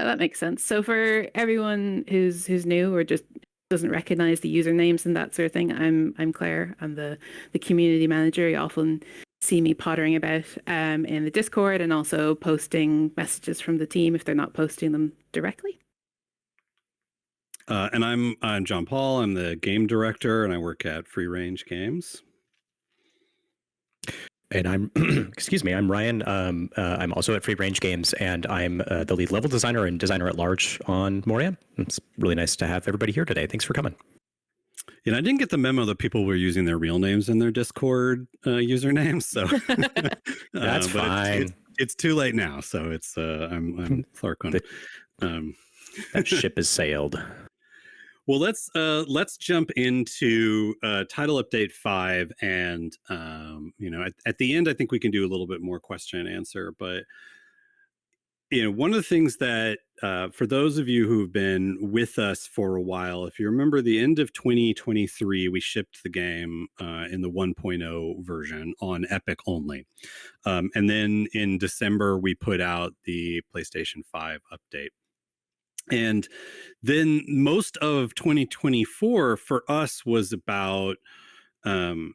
that makes sense. So for everyone who's new or just doesn't recognize the usernames and that sort of thing, I'm Claire. I'm the community manager. You often see me pottering about in the Discord and also posting messages from the team if they're not posting them directly. And I'm Jon-Paul. I'm the game director, and I work at Free Range Games. And I'm, excuse me, I'm Ryan. I'm also at Free Range Games, and I'm the lead level designer and designer at large on Moria. It's really nice to have everybody here today. Thanks for coming. And I didn't get the memo that people were using their real names in their Discord usernames, so that's fine. It's too late now, so it's I'm Clark. That ship has sailed. Well, let's jump into title update 5, and at the end, I think we can do a little bit more question and answer. But one of the things that for those of you who've been with us for a while, if you remember, the end of 2023, we shipped the game in the 1.0 version on Epic only, and then in December we put out the PlayStation 5 update. And then most of 2024 for us was about kind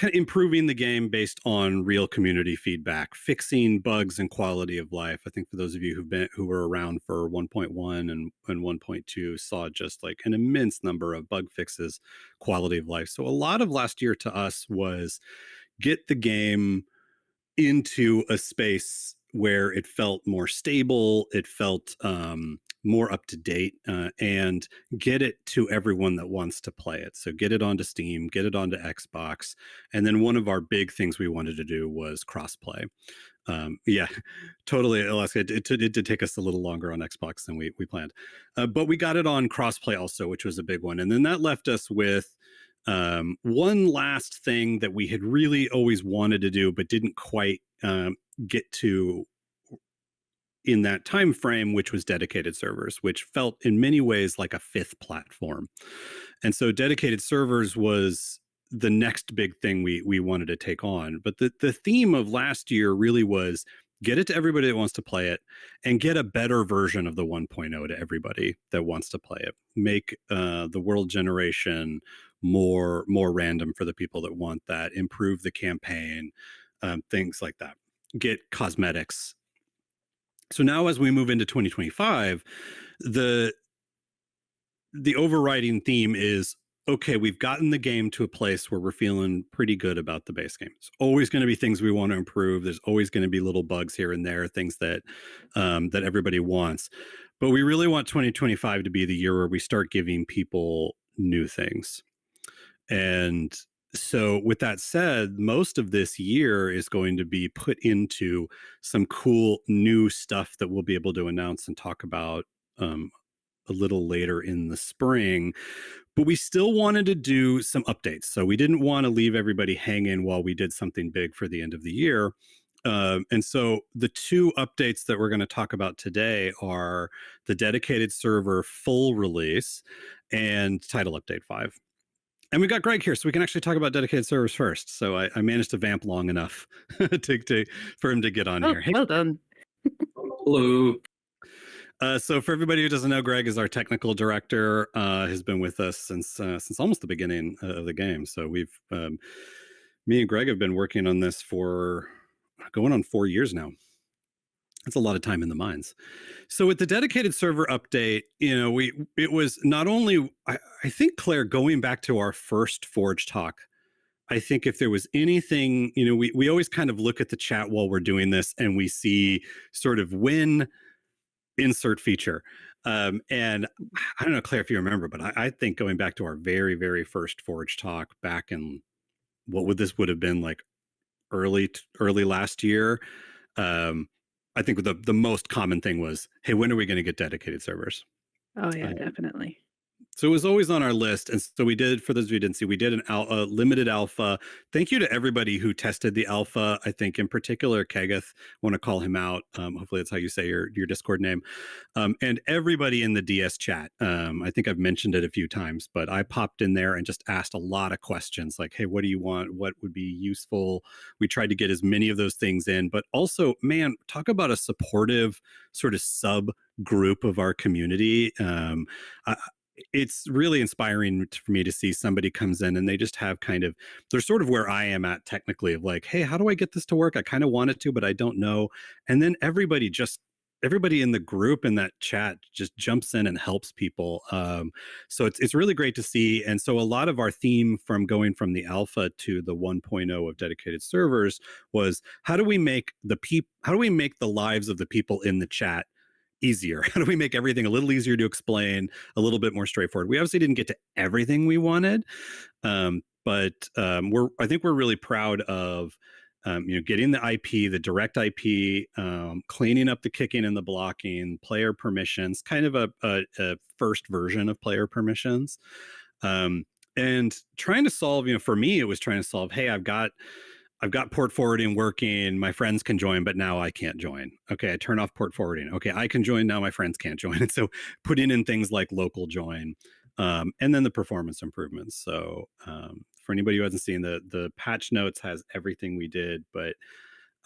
of improving the game based on real community feedback, fixing bugs and quality of life. I think for those of you who were around for 1.1 and 1.2 saw just like an immense number of bug fixes, quality of life. So a lot of last year to us was get the game into a space where it felt more stable, it felt more up to date, and get it to everyone that wants to play it. So get it onto Steam, get it onto Xbox. And then one of our big things we wanted to do was crossplay. Yeah, totally, Alaska. It did take us a little longer on Xbox than we planned. But we got it on crossplay also, which was a big one. And then that left us with one last thing that we had really always wanted to do, but didn't quite get to in that time frame, which was dedicated servers, which felt in many ways like a fifth platform. And so dedicated servers was the next big thing we wanted to take on. But the theme of last year really was get it to everybody that wants to play it, and get a better version of the 1.0 to everybody that wants to play it. Make the world generation more random for the people that want that. Improve the campaign, things like that. Get cosmetics. So now as we move into 2025, the overriding theme is, okay, we've gotten the game to a place where we're feeling pretty good about the base game. There's always going to be things we want to improve. There's always going to be little bugs here and there, things that that everybody wants. But we really want 2025 to be the year where we start giving people new things. And so with that said, most of this year is going to be put into some cool new stuff that we'll be able to announce and talk about a little later in the spring. But we still wanted to do some updates. So we didn't want to leave everybody hanging while we did something big for the end of the year. And so the two updates that we're going to talk about today are the dedicated server full release and title update 5. And we got Greg here, so we can actually talk about dedicated servers first. So I managed to vamp long enough for him to get on here. Hey. Well done. Hello. So for everybody who doesn't know, Greg is our technical director. Has been with us since almost the beginning of the game. So we've me and Greg have been working on this for going on 4 years now. That's a lot of time in the mines. So with the dedicated server update, it was not only, I think, Claire, going back to our first Forge talk, I think if there was anything, we always kind of look at the chat while we're doing this and we see sort of when insert feature. And I don't know, Claire, if you remember, but I think going back to our very, very first Forge talk back in what would have been like early last year. I think the most common thing was, hey, when are we going to get dedicated servers? Oh yeah, definitely. So it was always on our list. And so we did, for those of you who didn't see, we did a limited alpha. Thank you to everybody who tested the alpha. I think in particular, Kegeth, want to call him out. Hopefully that's how you say your Discord name. And everybody in the DS chat. I think I've mentioned it a few times, but I popped in there and just asked a lot of questions like, hey, what do you want? What would be useful? We tried to get as many of those things in, but also, man, talk about a supportive sort of sub group of our community. It's really inspiring for me to see somebody comes in and they just have they're sort of where I am at technically, of like, hey, how do I get this to work? I kind of want it to, but I don't know. And then everybody in the group in that chat just jumps in and helps people. So it's really great to see. And so a lot of our theme from going from the alpha to the 1.0 of dedicated servers was, how do we make the lives of the people in the chat easier? How do we make everything a little easier to explain, a little bit more straightforward? We obviously didn't get to everything we wanted, but I think we're really proud of getting the IP, the direct IP, cleaning up the kicking and the blocking, player permissions, kind of a first version of player permissions, and trying to solve. For me, it was trying to solve, hey, I've got port forwarding working. My friends can join, but now I can't join. Okay, I turn off port forwarding. Okay, I can join, now my friends can't join. And so putting in things like local join, and then the performance improvements. So for anybody who hasn't seen, the patch notes has everything we did, but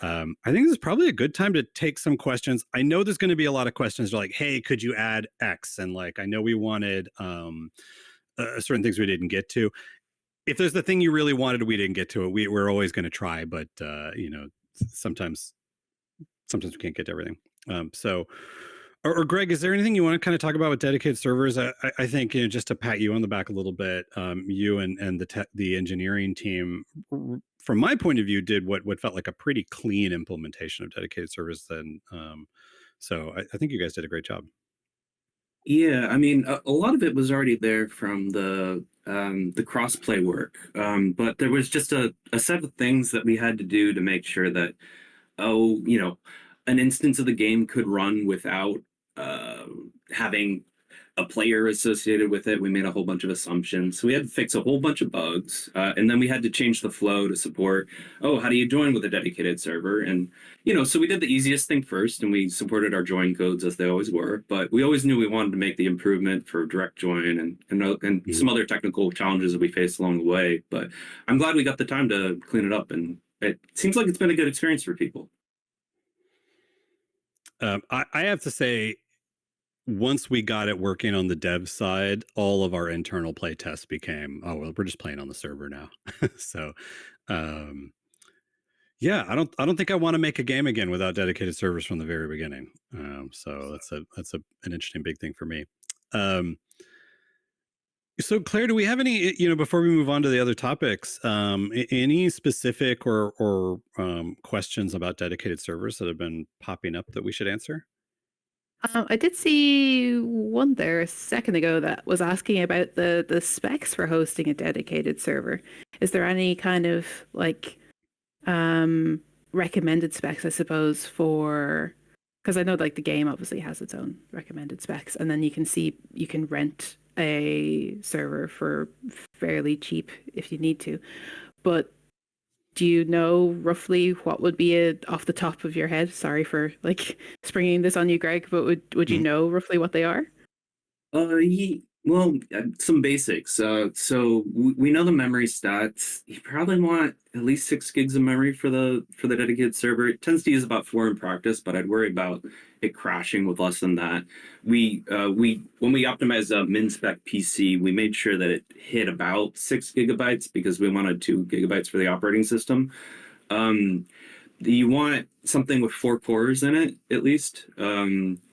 I think this is probably a good time to take some questions. I know there's going to be a lot of questions like, hey, could you add X? And like, I know we wanted certain things we didn't get to. If there's the thing you really wanted, we didn't get to it, we're always going to try, but sometimes we can't get to everything. Or Greg, is there anything you want to kind of talk about with dedicated servers? I think, just to pat you on the back a little bit, you and the engineering team, from my point of view, did what felt like a pretty clean implementation of dedicated servers. Then, so I think you guys did a great job. Yeah, I mean, a lot of it was already there from the crossplay work, but there was just a set of things that we had to do to make sure that, an instance of the game could run without having a player associated with it. We made a whole bunch of assumptions. So we had to fix a whole bunch of bugs. And then we had to change the flow to support, how do you join with a dedicated server? And, so we did the easiest thing first, and we supported our join codes as they always were. But we always knew we wanted to make the improvement for direct join and some other technical challenges that we faced along the way. But I'm glad we got the time to clean it up. And it seems like it's been a good experience for people. I have to say, once we got it working on the dev side, all of our internal play tests became, we're just playing on the server now. So, yeah, I don't think I want to make a game again without dedicated servers from the very beginning. So that's an interesting big thing for me. So Claire, do we have any, before we move on to the other topics, any specific or questions about dedicated servers that have been popping up that we should answer? I did see one there a second ago that was asking about the specs for hosting a dedicated server. Is there any kind of recommended specs, I suppose, because I know the game obviously has its own recommended specs, and then you can rent a server for fairly cheap if you need to. But do you know roughly what would be off the top of your head? Sorry for springing this on you, Greg, but would you know roughly what they are? Well, some basics. So we know the memory stats. You probably want at least 6 gigs of memory for the dedicated server. It tends to use about 4 in practice, but I'd worry about it crashing with less than that. When we optimized a min spec PC, we made sure that it hit about 6 gigabytes because we wanted 2 gigabytes for the operating system. You want something with 4 cores in it at least,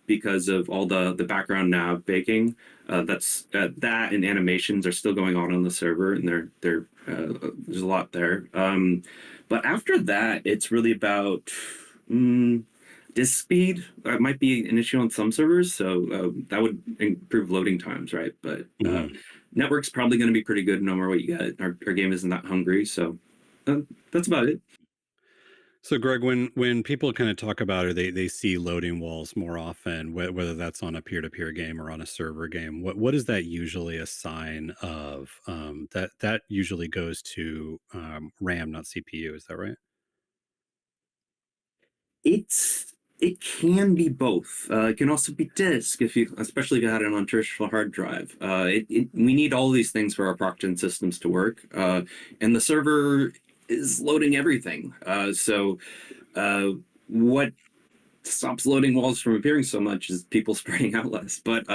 because of all the background nav baking. That and animations are still going on the server, and there's a lot there. But after that, it's really about disk speed. That might be an issue on some servers, so that would improve loading times, right? But network's probably going to be pretty good no matter what you get. Our game isn't that hungry, so that's about it. So Greg, when people kind of talk about, or they see loading walls more often, whether that's on a peer-to-peer game or on a server game, what is that usually a sign of? That usually goes to RAM, not CPU. Is that right? It can be both. It can also be disk if you, especially if you had it on a traditional hard drive. We need all these things for our Procton systems to work, and the server is loading everything. What stops loading walls from appearing so much is people spreading out less. But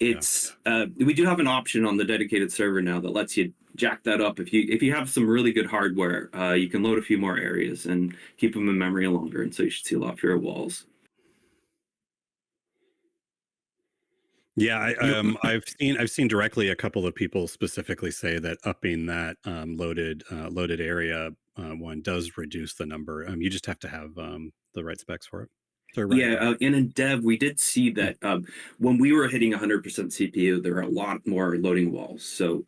we do have an option on the dedicated server now that lets you jack that up. If you have some really good hardware, you can load a few more areas and keep them in memory longer, and so you should see a lot fewer walls. Yeah, I've seen directly a couple of people specifically say that upping that loaded area one does reduce the number. You just have to have the right specs for it. So, right. Yeah, and in dev, we did see that when we were hitting 100% CPU, there were a lot more loading walls. So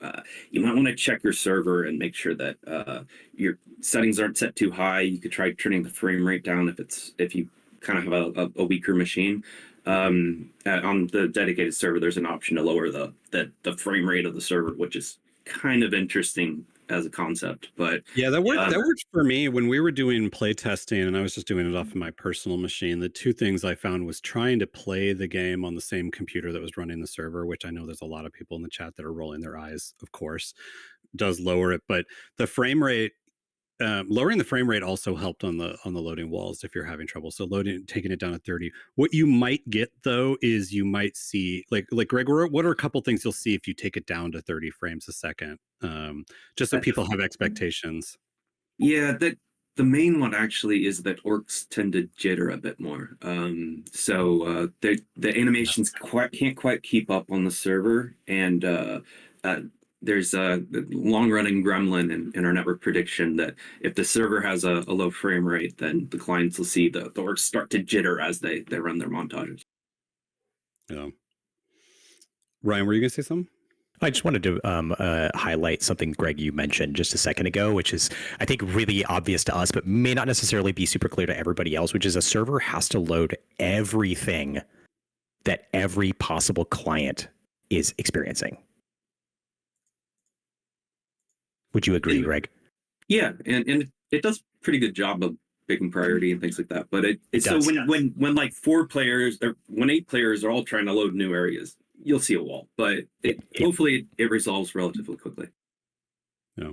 you might want to check your server and make sure that your settings aren't set too high. You could try turning the frame rate down if you kind of have a weaker machine. On the dedicated server, there's an option to lower the frame rate of the server, which is kind of interesting as a concept. But yeah, that worked for me when we were doing play testing, and I was just doing it off of my personal machine. The two things I found was trying to play the game on the same computer that was running the server, which I know there's a lot of people in the chat that are rolling their eyes, of course, does lower it. But the frame rate, lowering the frame rate also helped on the loading walls if you're having trouble. So taking it down to 30. What you might get though is you might see like Greg, what are a couple things you'll see if you take it down to 30 frames a second? Just so people have expectations. Yeah, the main one actually is that orcs tend to jitter a bit more. The animations can't quite keep up on the server, and there's a long-running gremlin in our network prediction that if the server has a low frame rate, then the clients will see the orcs start to jitter as they run their montages. Yeah. Ryan, were you gonna say something? I just wanted to highlight something, Greg, you mentioned just a second ago, which is, I think, really obvious to us, but may not necessarily be super clear to everybody else, which is a server has to load everything that every possible client is experiencing. Would you agree, Greg? Yeah, and it does a pretty good job of picking priority and things like that. But it so does, when like 4 players or when 8 players are all trying to load new areas, you'll see a wall. But hopefully it resolves relatively quickly. Yeah.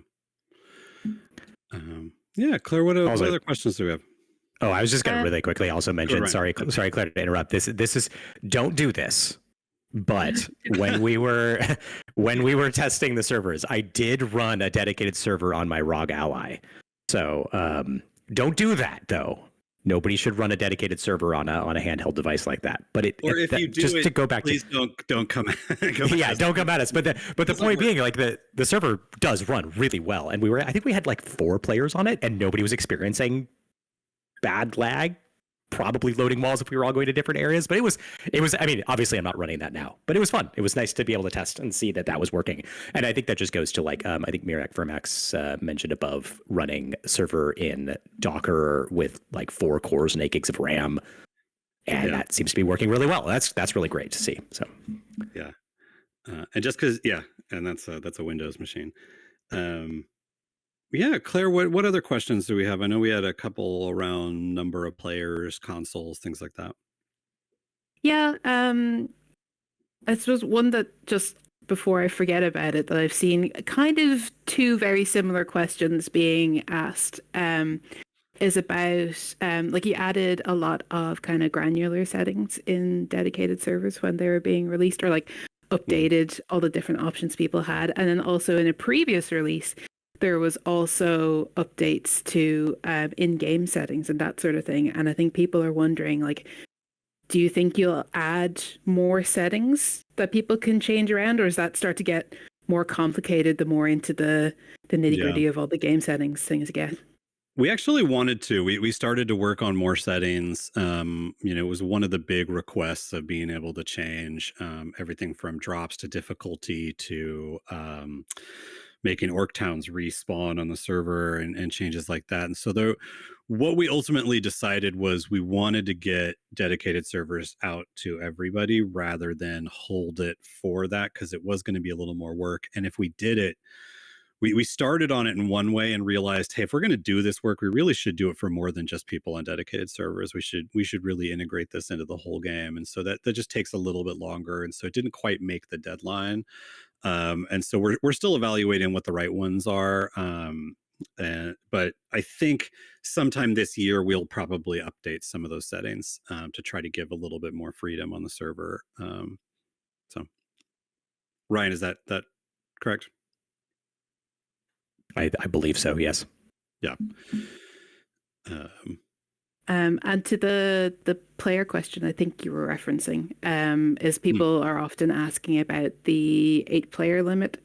Yeah, Claire, what other questions do we have? Oh, I was just going to really quickly also mention, sorry, Claire, to interrupt. This is don't do this. But when we were testing the servers, I did run a dedicated server on my ROG Ally. So don't do that though. Nobody should run a dedicated server on a handheld device like that. But to go back, please don't come. Don't come at us. But the point being, like the server does run really well, and I think we had like 4 players on it, and nobody was experiencing bad lag. Probably loading walls if we were all going to different areas, but it was. I mean, obviously, I'm not running that now, but it was fun. It was nice to be able to test and see that was working. And I think that just goes to like I think Mirak Vermax mentioned above, running server in Docker with like 4 cores and 8 gigs of RAM, and that seems to be working really well. That's really great to see. So yeah, and just because and that's a Windows machine. Yeah, Claire, what other questions do we have? I know we had a couple around number of players, consoles, things like that. Yeah, I suppose one that just before I forget about it that I've seen kind of 2 very similar questions being asked is about like you added a lot of kind of granular settings in dedicated servers when they were being released, or like updated all the different options people had, and then also in a previous release there was also updates to in-game settings and that sort of thing. And I think people are wondering, like, do you think you'll add more settings that people can change around, or does that start to get more complicated the more into the nitty-gritty of all the game settings things get? We actually wanted to. We started to work on more settings. It was one of the big requests of being able to change everything from drops to difficulty to making orc towns respawn on the server and changes like that. And so what we ultimately decided was we wanted to get dedicated servers out to everybody rather than hold it for that, because it was going to be a little more work. And if we did it, we started on it in one way and realized, hey, if we're going to do this work, we really should do it for more than just people on dedicated servers. We should really integrate this into the whole game. And so that just takes a little bit longer. And so it didn't quite make the deadline. And so we're still evaluating what the right ones are. But I think sometime this year we'll probably update some of those settings to try to give a little bit more freedom on the server. So Ryan, is that correct? I believe so, yes. Yeah. And to the player question, I think you were referencing, is people are often asking about the 8-player limit.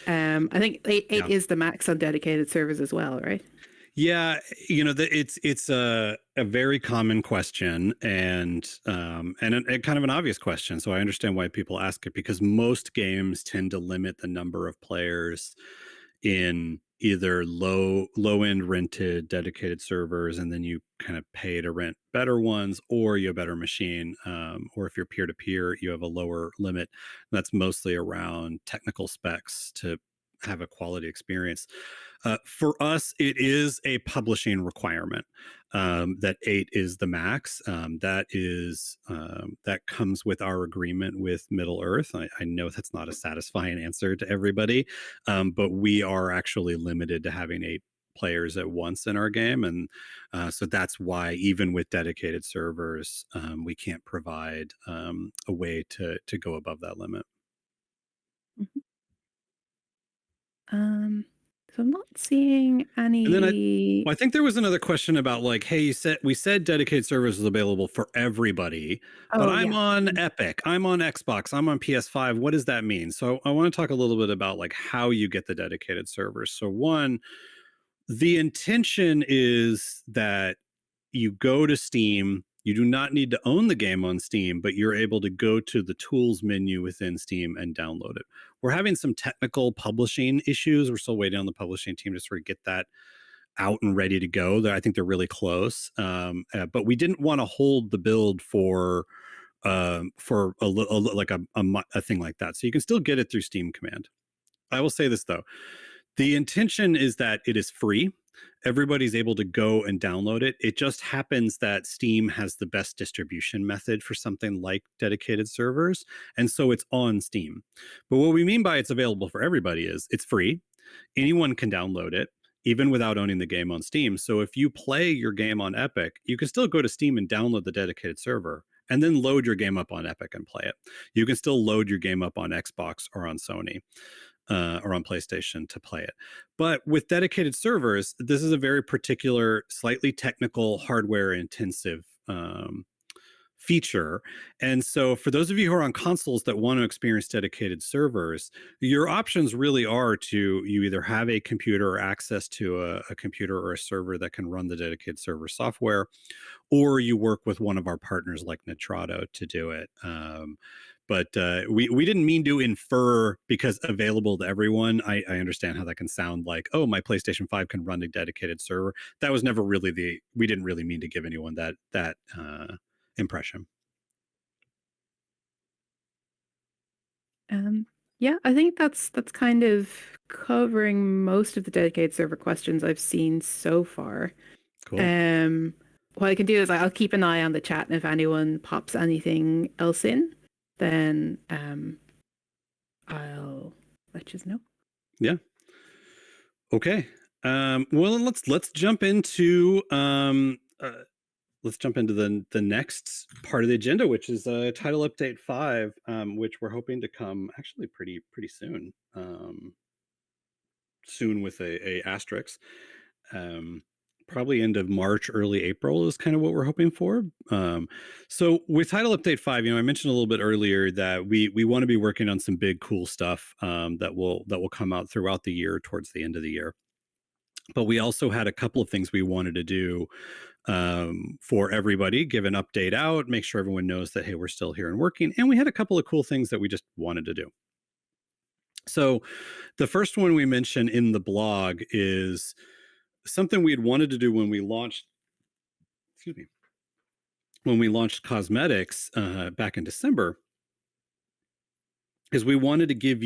I think eight is the max on dedicated servers as well, right? Yeah, it's a very common question and a kind of an obvious question. So I understand why people ask it, because most games tend to limit the number of players in either low end rented dedicated servers, and then you kind of pay to rent better ones, or you have a better machine, or if you're peer to peer, you have a lower limit. That's mostly around technical specs to have a quality experience. For us, it is a publishing requirement that 8 is the max. That comes with our agreement with Middle Earth. I know that's not a satisfying answer to everybody, but we are actually limited to having 8 players at once in our game, and so that's why even with dedicated servers, we can't provide a way to go above that limit. So I'm not seeing any. And then I think there was another question about like, hey, we said dedicated servers is available for everybody, but I'm on Epic, I'm on Xbox, I'm on PS5. What does that mean? So I want to talk a little bit about like how you get the dedicated servers. So one, the intention is that you go to Steam. You do not need to own the game on Steam, but you're able to go to the tools menu within Steam and download it. We're having some technical publishing issues. We're still waiting on the publishing team to sort of get that out and ready to go. I think they're really close. But we didn't want to hold the build for a thing like that. So you can still get it through Steam Command. I will say this though. The intention is that it is free. Everybody's able to go and download it. It just happens that Steam has the best distribution method for something like dedicated servers. And so it's on Steam. But what we mean by it's available for everybody is it's free. Anyone can download it, even without owning the game on Steam. So if you play your game on Epic, you can still go to Steam and download the dedicated server and then load your game up on Epic and play it. You can still load your game up on Xbox or on Sony. Or on PlayStation to play it. But with dedicated servers, this is a very particular, slightly technical, hardware intensive feature. And so for those of you who are on consoles that want to experience dedicated servers, your options really are to you either have a computer or access to a computer or a server that can run the dedicated server software, or you work with one of our partners like Nitrado to do it. But we didn't mean to infer because available to everyone. I understand how that can sound like, oh, my PlayStation 5 can run a dedicated server. That was never really we didn't really mean to give anyone that impression. Yeah, I think that's kind of covering most of the dedicated server questions I've seen so far. Cool. What I can do is I'll keep an eye on the chat, and if anyone pops anything else in, then I'll let you know. Yeah. Okay. Well, let's jump into the next part of the agenda, which is title update 5, which we're hoping to come actually pretty soon. Soon with a asterisk. Probably end of March, early April is kind of what we're hoping for. So with title update 5, I mentioned a little bit earlier that we want to be working on some big cool stuff that will come out throughout the year towards the end of the year. But we also had a couple of things we wanted to do for everybody, give an update out, make sure everyone knows that, hey, we're still here and working. And we had a couple of cool things that we just wanted to do. So the first one we mentioned in the blog is something we had wanted to do when we launched excuse me, when we launched Cosmetics back in December, is we wanted to give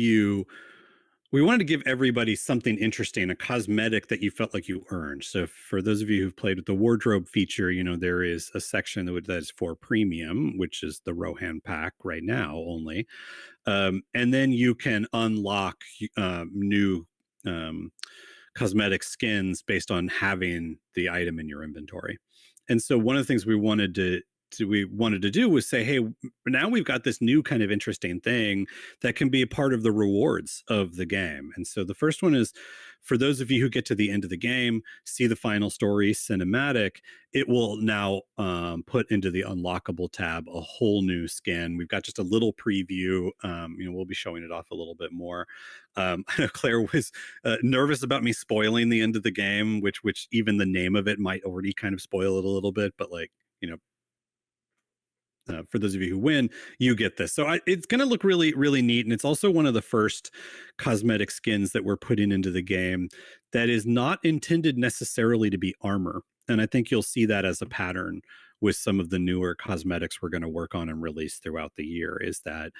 everybody something interesting, a cosmetic that you felt like you earned. So for those of you who've played with the wardrobe feature, there is a section that is for premium, which is the Rohan pack right now only. And then you can unlock new cosmetic skins based on having the item in your inventory. And so one of the things we wanted to do was say, hey, now we've got this new kind of interesting thing that can be a part of the rewards of the game. And so the first one is, for those of you who get to the end of the game, see the final story cinematic, it will now put into the unlockable tab a whole new skin. We've got just a little preview. We'll be showing it off a little bit more. I know Claire was nervous about me spoiling the end of the game, which even the name of it might already kind of spoil it a little bit, but for those of you who win, you get this. So it's going to look really, really neat. And it's also one of the first cosmetic skins that we're putting into the game that is not intended necessarily to be armor. And I think you'll see that as a pattern with some of the newer cosmetics we're going to work on and release throughout the year, is that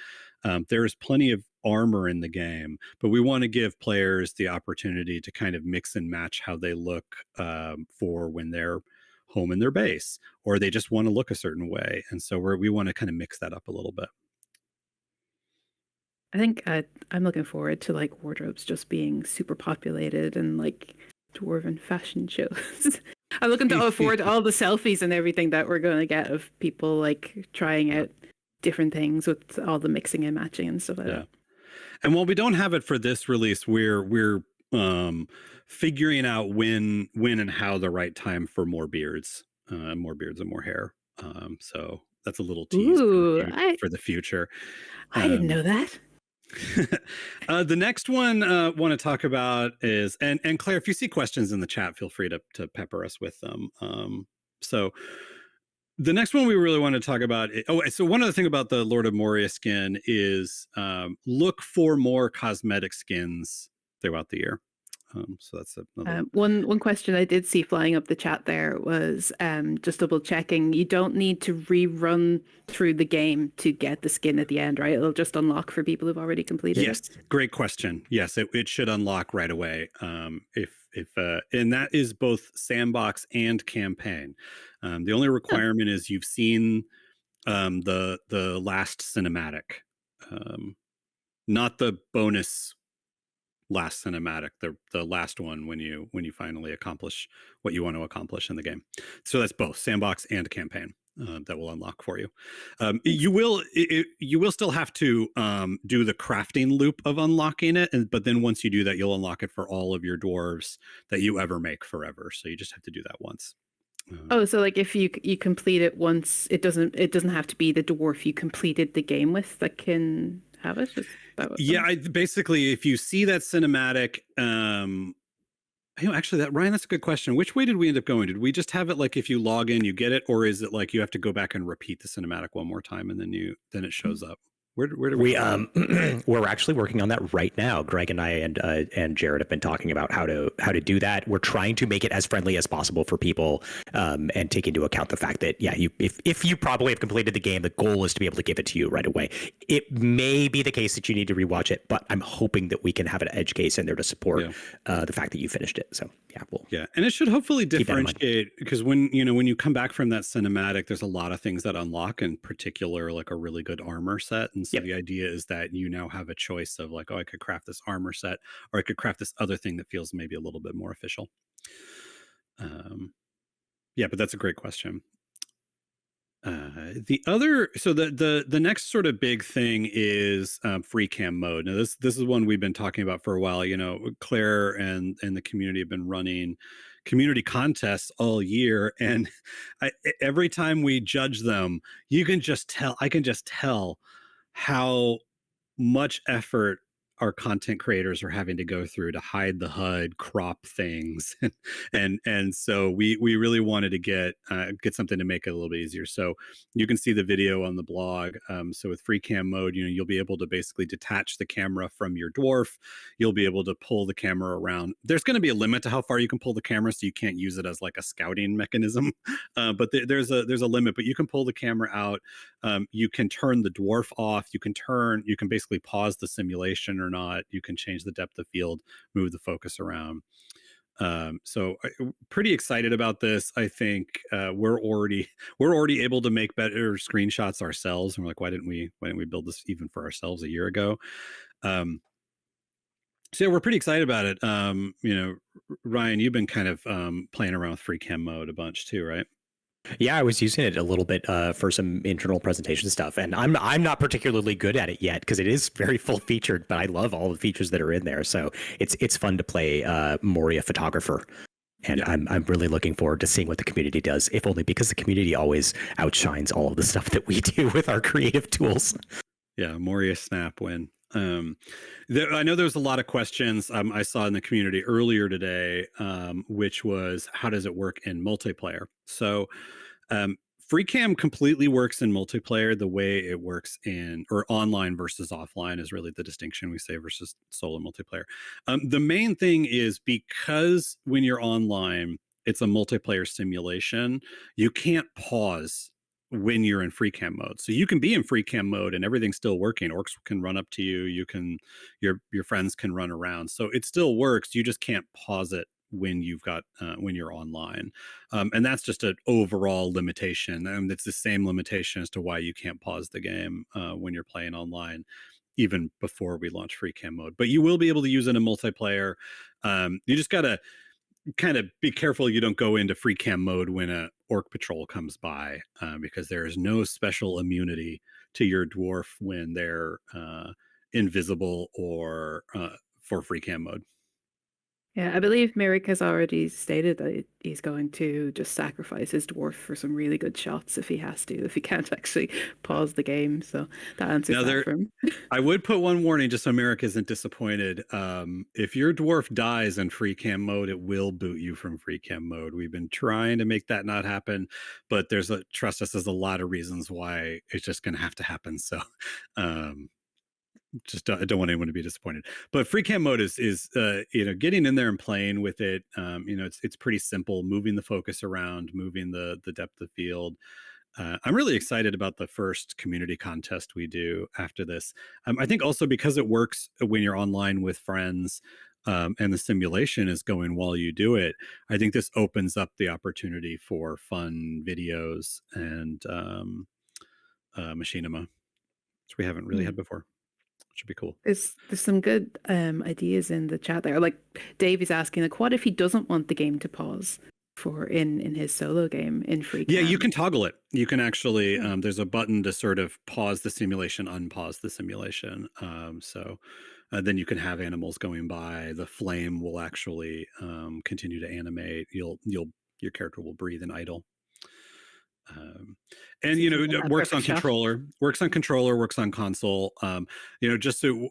there is plenty of armor in the game, but we want to give players the opportunity to kind of mix and match how they look for when they're home in their base, or they just want to look a certain way. And so we want to kind of mix that up a little bit. I think I'm looking forward to like wardrobes just being super populated and like dwarven fashion shows. I'm looking to forward to all the selfies and everything that we're going to get of people like trying out different things with all the mixing and matching and stuff like that. And while we don't have it for this release, we're figuring out when and how the right time for more beards and more hair. So that's a little tease for the future. I didn't know that. The next one I want to talk about is, and Claire, if you see questions in the chat, feel free to pepper us with them. So the next one we really want to talk about. So one other thing about the Lord of Moria skin is look for more cosmetic skins throughout the year. So that's another one question I did see flying up the chat there was just double checking. You don't need to rerun through the game to get the skin at the end, right? It'll just unlock for people who've already completed it. Yes, great question. Yes, it should unlock right away. And that is both sandbox and campaign. The only requirement is you've seen the last cinematic, not the bonus last cinematic, the last one when you finally accomplish what you want to accomplish in the game. So that's both sandbox and campaign that will unlock for you. You will still have to do the crafting loop of unlocking it, but then once you do that, you'll unlock it for all of your dwarves that you ever make forever. So you just have to do that once. So like if you complete it once, it doesn't have to be the dwarf you completed the game with that can have it. Basically, if you see that cinematic, actually, Ryan, that's a good question. Which way did we end up going? Did we just have it like if you log in, you get it, or is it like you have to go back and repeat the cinematic one more time and then it shows up? Where do we we're actually working on that right now. Greg and I and Jared have been talking about how to do that. We're trying to make it as friendly as possible for people, and take into account the fact that if you probably have completed the game, the goal is to be able to give it to you right away. It may be the case that you need to rewatch it, but I'm hoping that we can have an edge case in there to support the fact that you finished it. So and it should hopefully differentiate, because when you come back from that cinematic, there's a lot of things that unlock, in particular like a really good armor set. And so the idea is that you now have a choice of like, I could craft this armor set, or I could craft this other thing that feels maybe a little bit more official. But that's a great question. The next sort of big thing is free cam mode. Now this is one we've been talking about for a while. Claire and the community have been running community contests all year, and every time we judge them, I can just tell how much effort our content creators are having to go through to hide the HUD, crop things, and so we really wanted to get something to make it a little bit easier. So you can see the video on the blog. So with free cam mode, you'll be able to basically detach the camera from your dwarf. You'll be able to pull the camera around. There's going to be a limit to how far you can pull the camera, so you can't use it as like a scouting mechanism. But there's a limit. But you can pull the camera out. You can turn the dwarf off. You can basically pause the simulation or not. You can change the depth of field, move the focus around. So pretty excited about this. I think we're already able to make better screenshots ourselves, and we're like, why didn't we build this even for ourselves a year ago? So yeah, we're pretty excited about it. Ryan, you've been kind of playing around with free cam mode a bunch too, right? Yeah, I was using it a little bit for some internal presentation stuff, and I'm not particularly good at it yet because it is very full featured. But I love all the features that are in there, so it's fun to play Moria photographer, and yeah. I'm really looking forward to seeing what the community does. If only because the community always outshines all of the stuff that we do with our creative tools. Yeah, Moria snap win. I know there was a lot of questions I saw in the community earlier today, which was how does it work in multiplayer? So free cam completely works in multiplayer the way it works or online versus offline is really the distinction we say versus solo multiplayer. The main thing is because when you're online, it's a multiplayer simulation, you can't pause when you're in free cam mode. So you can be in free cam mode and everything's still working. Orcs can run up to you. Your friends can run around. So it still works. You just can't pause it when you're online. And that's just an overall limitation. And it's the same limitation as to why you can't pause the game when you're playing online, even before we launch free cam mode. But you will be able to use it in multiplayer. You just got to kind of be careful you don't go into free cam mode when a orc patrol comes by, because there is no special immunity to your dwarf when they're invisible or for free cam mode. Yeah, I believe Merrick has already stated that he's going to just sacrifice his dwarf for some really good shots if he has to, if he can't actually pause the game. So that answers that for him. I would put one warning just so Merrick isn't disappointed. If your dwarf dies in free cam mode, it will boot you from free cam mode. We've been trying to make that not happen, but trust us, there's a lot of reasons why it's just going to have to happen. So I don't want anyone to be disappointed. But free cam mode is getting in there and playing with it. It's pretty simple, moving the focus around, moving the depth of field. I'm really excited about the first community contest we do after this. I think also because it works when you're online with friends, and the simulation is going while you do it, I think this opens up the opportunity for fun videos and machinima, which we haven't really had before. Should be cool. There's some good ideas in the chat there. Like Dave is asking, like, what if he doesn't want the game to pause in his solo game in free cam? Yeah, you can toggle it. You can actually there's a button to sort of pause the simulation, unpause the simulation. So then you can have animals going by. The flame will actually continue to animate. Your character will breathe and idle. And it works on controller, works on console. Just so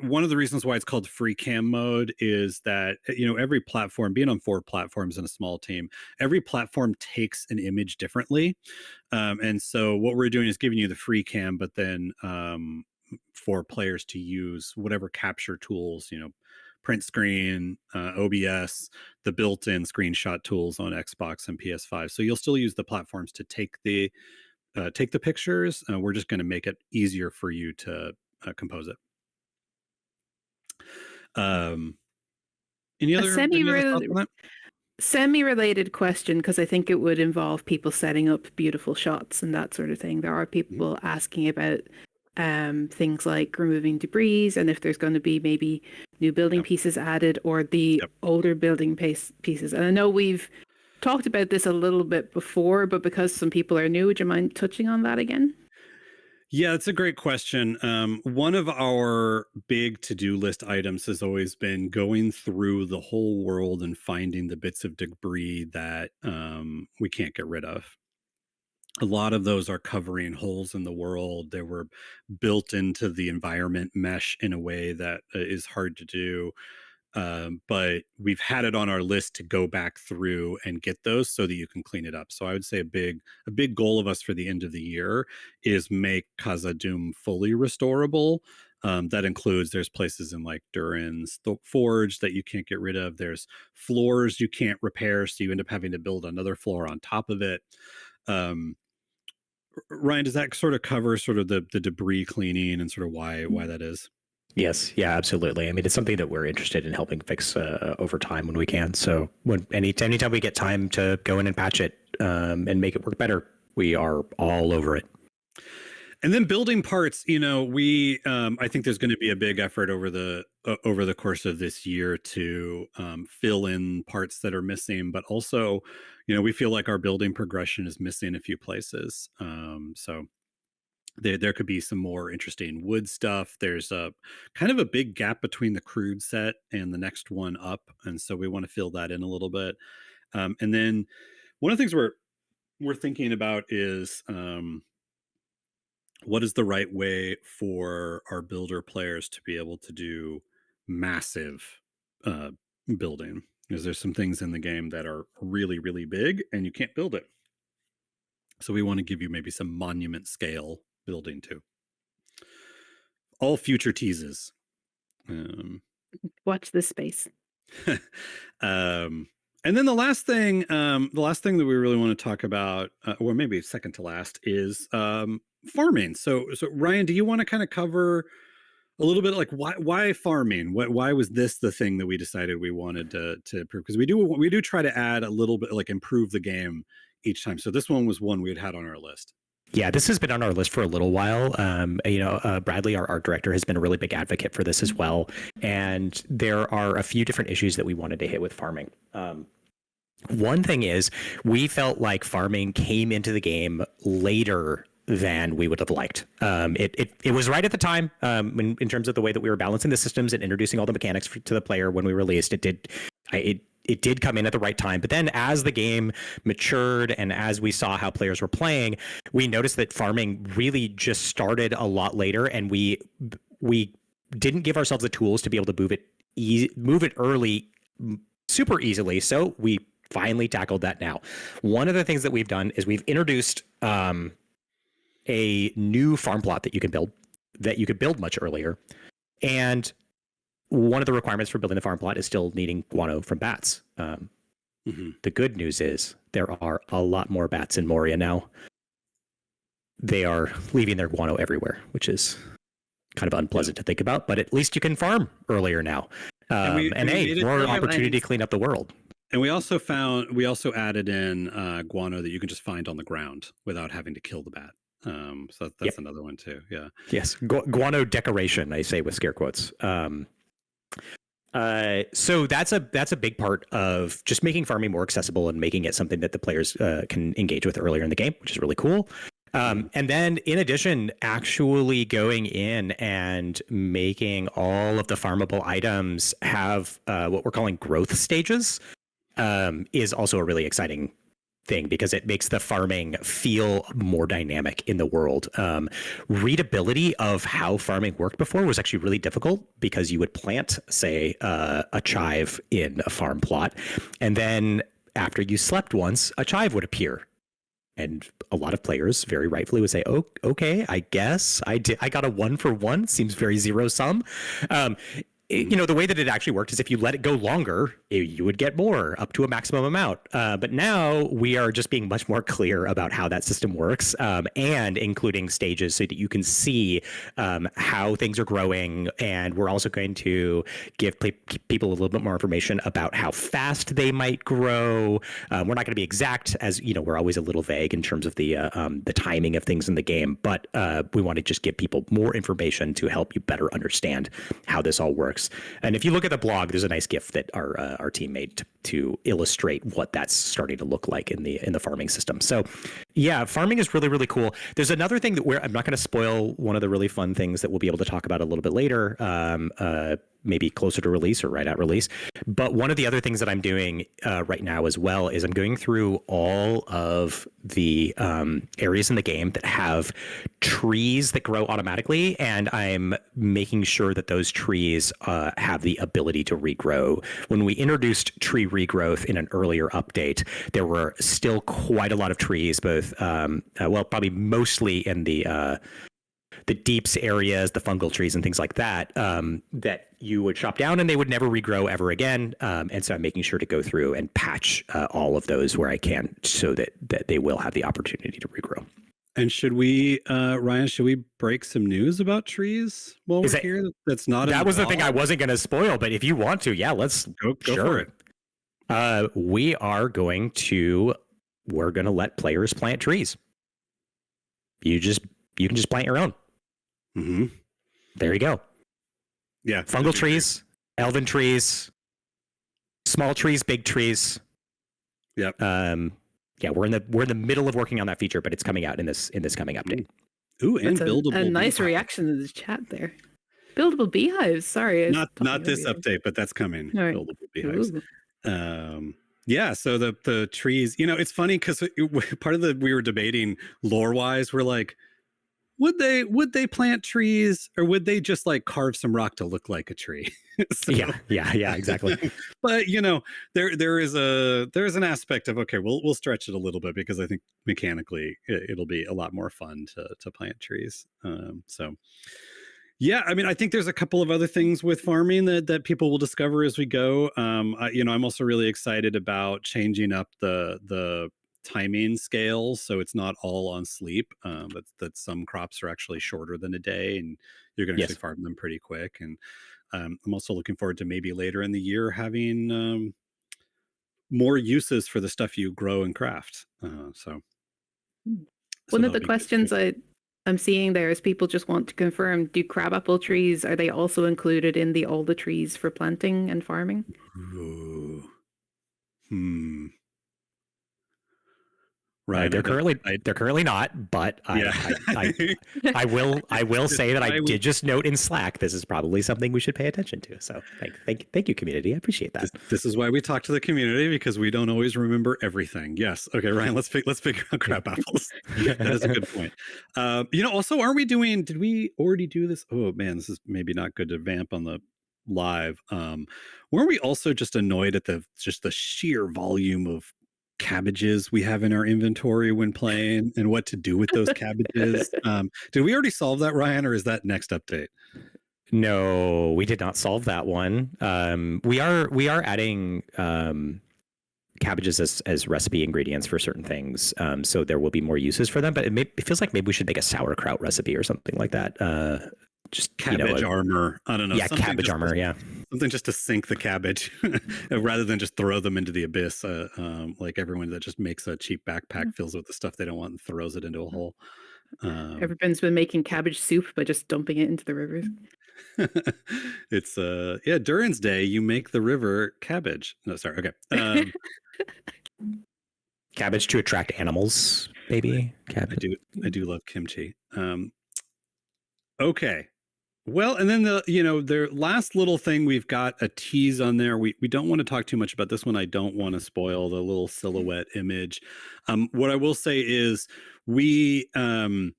one of the reasons why it's called free cam mode is that every platform, being on 4 platforms in a small team, every platform takes an image differently. And so what we're doing is giving you the free cam, but then for players to use whatever capture tools, print screen, OBS, the built-in screenshot tools on Xbox and PS5. So you'll still use the platforms to take the pictures. We're just going to make it easier for you to compose it. Any other thoughts on that? Semi-related question, because I think it would involve people setting up beautiful shots and that sort of thing. There are people asking about things like removing debris and if there's going to be maybe new building pieces added or the older building pieces. And I know we've talked about this a little bit before, but because some people are new, would you mind touching on that again? Yeah, it's a great question. One of our big to-do list items has always been going through the whole world and finding the bits of debris that we can't get rid of. a lot of those are covering holes in the world. They were built into the environment mesh in a way that is hard to do. But we've had it on our list to go back through and get those so that you can clean it up. So I would say a big goal of us for the end of the year is make Khazad-dûm fully restorable. That includes, there's places in like Durin's Forge that you can't get rid of. There's floors you can't repair, so you end up having to build another floor on top of it. Ryan, does that sort of cover sort of the debris cleaning and sort of why that is? Yes, yeah, absolutely. I mean, it's something that we're interested in helping fix over time when we can. So anytime we get time to go in and patch it and make it work better, we are all over it. And then building parts, I think there's going to be a big effort over the course of this year to fill in parts that are missing, but also, we feel like our building progression is missing a few places. So there could be some more interesting wood stuff. There's a kind of a big gap between the crude set and the next one up, and so we want to fill that in a little bit. And then one of the things we're thinking about is what is the right way for our builder players to be able to do massive building? Because there's some things in the game that are really, really big and you can't build it. So we want to give you maybe some monument scale building too. All future teases. Watch this space. And then the last thing that we really want to talk about, or maybe second to last, is farming. So Ryan, do you want to kind of cover a little bit like why farming? Why was this the thing that we decided we wanted to improve? Because we do try to add a little bit, like improve the game each time. So this one was one we had on our list. Yeah, this has been on our list for a little while. Bradley, our art director, has been a really big advocate for this as well. And there are a few different issues that we wanted to hit with farming. One thing is we felt like farming came into the game later than we would have liked. It was right at the time in terms of the way that we were balancing the systems and introducing all the mechanics to the player when we released. It did come in at the right time, but then as the game matured and as we saw how players were playing, we noticed that farming really just started a lot later, and we didn't give ourselves the tools to be able to move it early super easily. So we finally tackled that now. One of the things that we've done is we've introduced a new farm plot that you can build, that you could build much earlier, and one of the requirements for building a farm plot is still needing guano from bats. The good news is there are a lot more bats in Moria now. They are leaving their guano everywhere, which is kind of unpleasant to think about, but at least you can farm earlier now. More opportunity to clean up the world. And we also added in guano that you can just find on the ground without having to kill the bat. So that's another one too. Yeah. Yes. Guano decoration, I say with scare quotes. So that's a big part of just making farming more accessible and making it something that the players can engage with earlier in the game, which is really cool. And then in addition, actually going in and making all of the farmable items have what we're calling growth stages is also a really exciting thing, because it makes the farming feel more dynamic in the world. Readability of how farming worked before was actually really difficult, because you would plant, say, a chive in a farm plot, and then after you slept once, a chive would appear. And a lot of players very rightfully would say, "Oh, okay, I guess I got a 1-for-1. Seems very zero sum." The way that it actually worked is if you let it go longer, you would get more, up to a maximum amount. But now we are just being much more clear about how that system works, and including stages so that you can see how things are growing. And we're also going to give people a little bit more information about how fast they might grow. We're not going to be exact, as we're always a little vague in terms of the timing of things in the game, but we want to just give people more information to help you better understand how this all works. And if you look at the blog, there's a nice GIF that our team made to illustrate what that's starting to look like in the farming system. So yeah, farming is really, really cool. There's another thing that I'm not going to spoil one of the really fun things that we'll be able to talk about a little bit later, maybe closer to release or right at release. But one of the other things that I'm doing right now as well is I'm going through all of the areas in the game that have trees that grow automatically, and I'm making sure that those trees have the ability to regrow. When we introduced tree regrowth in an earlier update, there were still quite a lot of trees, both probably mostly in the deeps areas, the fungal trees and things like that, that you would chop down and they would never regrow ever again. And so I'm making sure to go through and patch all of those where I can, so that they will have the opportunity to regrow. And should we, Ryan, should we break some news about trees while we're here? That's not. That was the thing I wasn't going to spoil, but if you want to, yeah, let's go for it. We're going to let players plant trees. You can just plant your own. Mm-hmm. There you go. Yeah. Fungal trees, elven trees, small trees, big trees. Yep. Yeah, we're in the middle of working on that feature, but it's coming out in this coming update. Ooh, and that's buildable. A nice beehive. Reaction to the chat there. Buildable beehives. Sorry, not this update, but that's coming. Right. Buildable beehives. Ooh. Yeah, so the trees. You know, it's funny because part of we were debating lore wise. We're like, would they plant trees, or would they just like carve some rock to look like a tree? So, yeah, exactly. But you know, there is an aspect of, okay, we'll stretch it a little bit, because I think mechanically it'll be a lot more fun to plant trees. So yeah, I mean, I think there's a couple of other things with farming that people will discover as we go. I'm also really excited about changing up the timing scales, so it's not all on sleep, that some crops are actually shorter than a day, and you're going to actually farm them pretty quick. And I'm also looking forward to maybe later in the year having more uses for the stuff you grow and craft. So one of the questions I'm seeing there is people just want to confirm, do crabapple trees, are they also included in all the trees for planting and farming? Ooh. Right. They're currently not, but I will say that I did just note in Slack, this is probably something we should pay attention to. So thank you, community. I appreciate that. This is why we talk to the community, because we don't always remember everything. Yes. Okay, Ryan, let's figure out crab apples. That is a good point. Also, did we already do this? Oh man, this is maybe not good to vamp on the live. Weren't we also just annoyed at the sheer volume of cabbages we have in our inventory when playing, and what to do with those cabbages? Did we already solve that, Ryan, or is that next update? No, we did not solve that one. We are adding cabbages as recipe ingredients for certain things, so there will be more uses for them, but it feels like maybe we should make a sauerkraut recipe or something like that. Just cabbage armor. I don't know. Yeah, cabbage armor. Yeah, something just to sink the cabbage rather than just throw them into the abyss. Like everyone that just makes a cheap backpack, fills it with the stuff they don't want, and throws it into a hole. Everyone's been making cabbage soup by just dumping it into the rivers. It's Durin's Day. You make the river cabbage. No, sorry. Okay. Cabbage to attract animals, maybe. Cabbage. I do love kimchi. Okay. Well, and then the last little thing, we've got a tease on there. We don't want to talk too much about this one. I don't want to spoil the little silhouette image. What I will say is we were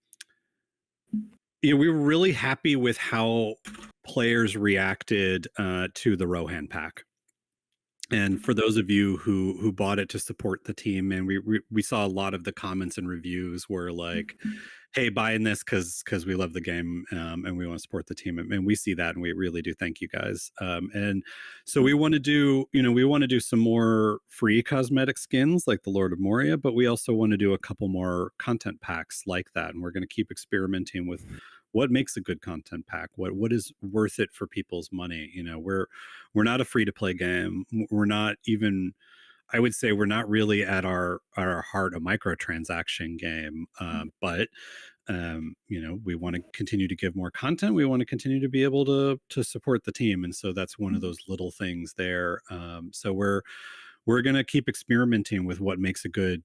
really happy with how players reacted to the Rohan pack. And for those of you who bought it to support the team, and we saw a lot of the comments and reviews were like, hey, buying this because we love the game, and we want to support the team, and we see that, and we really do thank you guys. And so we want to do some more free cosmetic skins like the Lord of Moria, but we also want to do a couple more content packs like that, and we're going to keep experimenting with what makes a good content pack, what is worth it for people's money. We're not a free to play game. We're not even, I would say, we're not really at our heart a microtransaction game, but we want to continue to give more content. We want to continue to be able to support the team, and so that's one of those little things there. So we're going to keep experimenting with what makes a good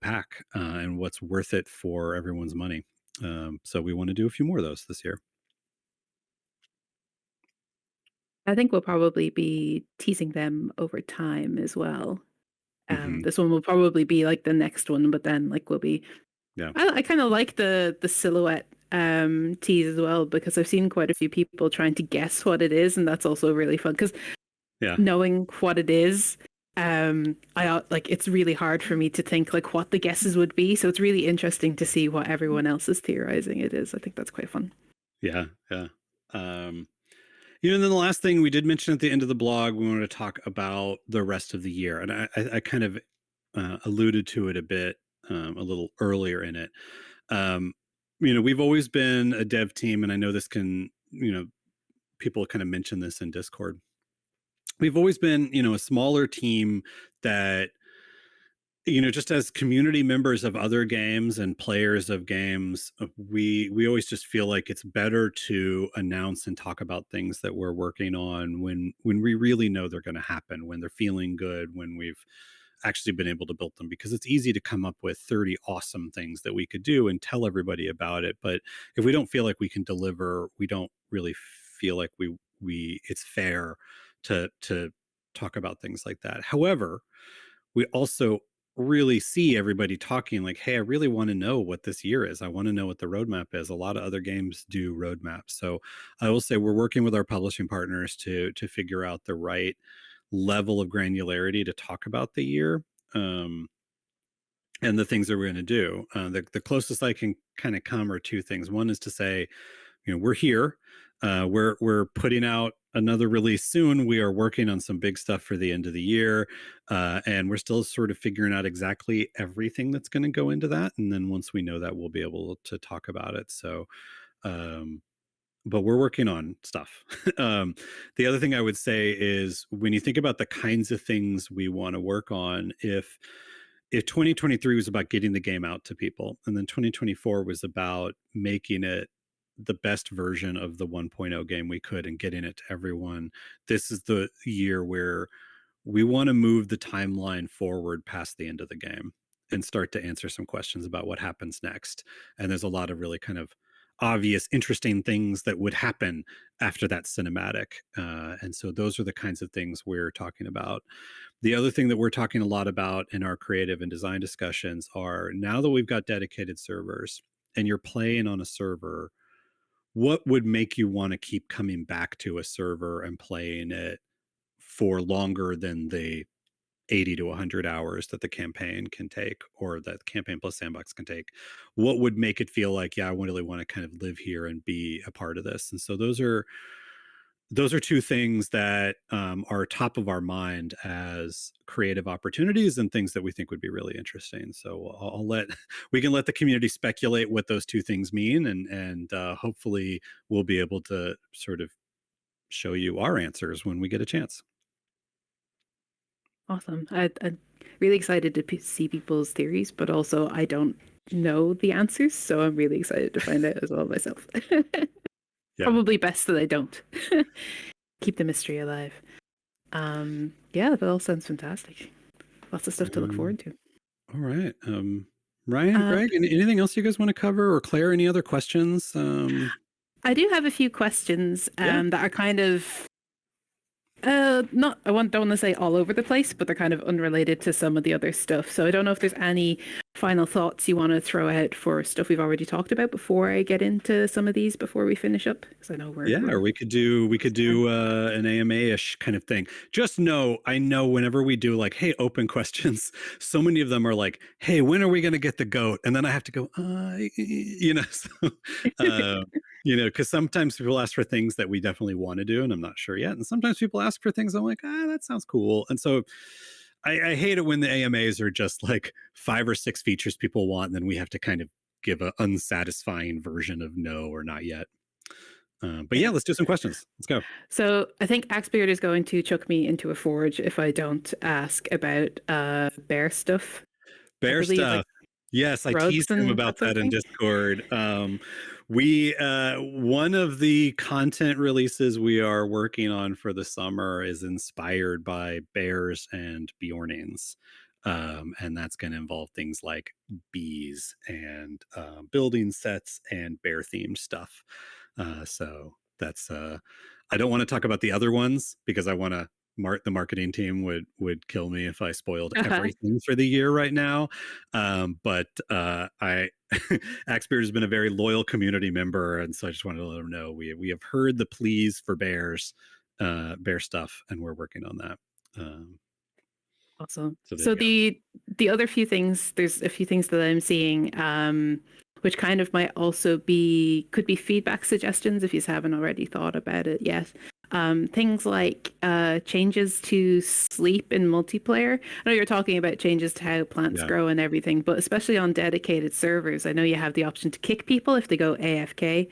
pack and what's worth it for everyone's money. So we want to do a few more of those this year. I think we'll probably be teasing them over time as well. This one will probably be like the next one, but then like we'll be. Yeah. I kind of like the silhouette tease as well, because I've seen quite a few people trying to guess what it is, and that's also really fun because knowing what it is, I like it's really hard for me to think like what the guesses would be. So it's really interesting to see what everyone else is theorizing it is. I think that's quite fun. Yeah, yeah. You know, and then the last thing we did mention at the end of the blog, we wanted to talk about the rest of the year, and I kind of alluded to it a bit a little earlier in it. You know, we've always been a dev team, and I know this can, you know, people kind of mention this in Discord. We've always been, you know, a smaller team that, you know, just as community members of other games and players of games, we always just feel like it's better to announce and talk about things that we're working on when we really know they're going to happen, when they're feeling good, when we've actually been able to build them, because it's easy to come up with 30 awesome things that we could do and tell everybody about it. But if we don't feel like we can deliver, we don't really feel like we it's fair to talk about things like that. However, we also really see everybody talking like, hey, I really want to know what this year is. I want to know what the roadmap is. A lot of other games do roadmaps. So I will say we're working with our publishing partners to figure out the right level of granularity to talk about the year and the things that we're going to do. The closest I can kind of come are two things. One is to say, you know, we're here. We're putting out another release soon. We are working on some big stuff for the end of the year, and we're still sort of figuring out exactly everything that's going to go into that. And then once we know that, we'll be able to talk about it. So, but we're working on stuff. The other thing I would say is when you think about the kinds of things we want to work on, if 2023 was about getting the game out to people, and then 2024 was about making it the best version of the 1.0 game we could and getting it to everyone, this is the year where we want to move the timeline forward past the end of the game and start to answer some questions about what happens next. And there's a lot of really kind of obvious, interesting things that would happen after that cinematic. And so those are the kinds of things we're talking about. The other thing that we're talking a lot about in our creative and design discussions are, now that we've got dedicated servers and you're playing on a server, what would make you want to keep coming back to a server and playing it for longer than the 80 to 100 hours that the campaign can take, or that campaign plus sandbox can take? What would make it feel like, yeah, I really want to kind of live here and be a part of this? And so those are two things that are top of our mind as creative opportunities and things that we think would be really interesting. So we can let the community speculate what those two things mean, and hopefully we'll be able to sort of show you our answers when we get a chance. Awesome. I'm really excited to see people's theories, but also I don't know the answers, so I'm really excited to find out as well myself. Yeah. Probably best that I don't. Keep the mystery alive. Yeah, that all sounds fantastic. Lots of stuff to look forward to. All right. Ryan, Greg, anything else you guys want to cover? Or Claire, any other questions? I do have a few questions that are kind of don't want to say all over the place, but they're kind of unrelated to some of the other stuff. So I don't know if there's any final thoughts you want to throw out for stuff we've already talked about before I get into some of these before we finish up, because I know or we could do an AMA-ish kind of thing. Just I know whenever we do like, hey, open questions, so many of them are like, hey, when are we going to get the goat? And then I have to go, you know, so, you know, because sometimes people ask for things that we definitely want to do and I'm not sure yet, and sometimes people ask for things I'm like, that sounds cool. And so I hate it when the AMAs are just like 5 or 6 features people want, and then we have to kind of give an unsatisfying version of no or not yet. But yeah, let's do some questions. Let's go. So I think Axbeard is going to chuck me into a forge if I don't ask about bear stuff. Bear stuff. Yes, I teased him about that in Discord. We one of the content releases we are working on for the summer is inspired by bears and Bjornings. And that's going to involve things like bees and building sets and bear themed stuff. So that's I don't want to talk about the other ones because I want to the marketing team would kill me if I spoiled everything for the year right now. But I Axbeard has been a very loyal community member, and so I just wanted to let them know we have heard the pleas for bears, bear stuff, and we're working on that. Awesome. So there So you go. the other few things, there's a few things that I'm seeing, which kind of might also could be feedback suggestions if you haven't already thought about it yet. Things like changes to sleep in multiplayer. I know you're talking about changes to how plants Yeah. grow and everything, but especially on dedicated servers, I know you have the option to kick people if they go AFK.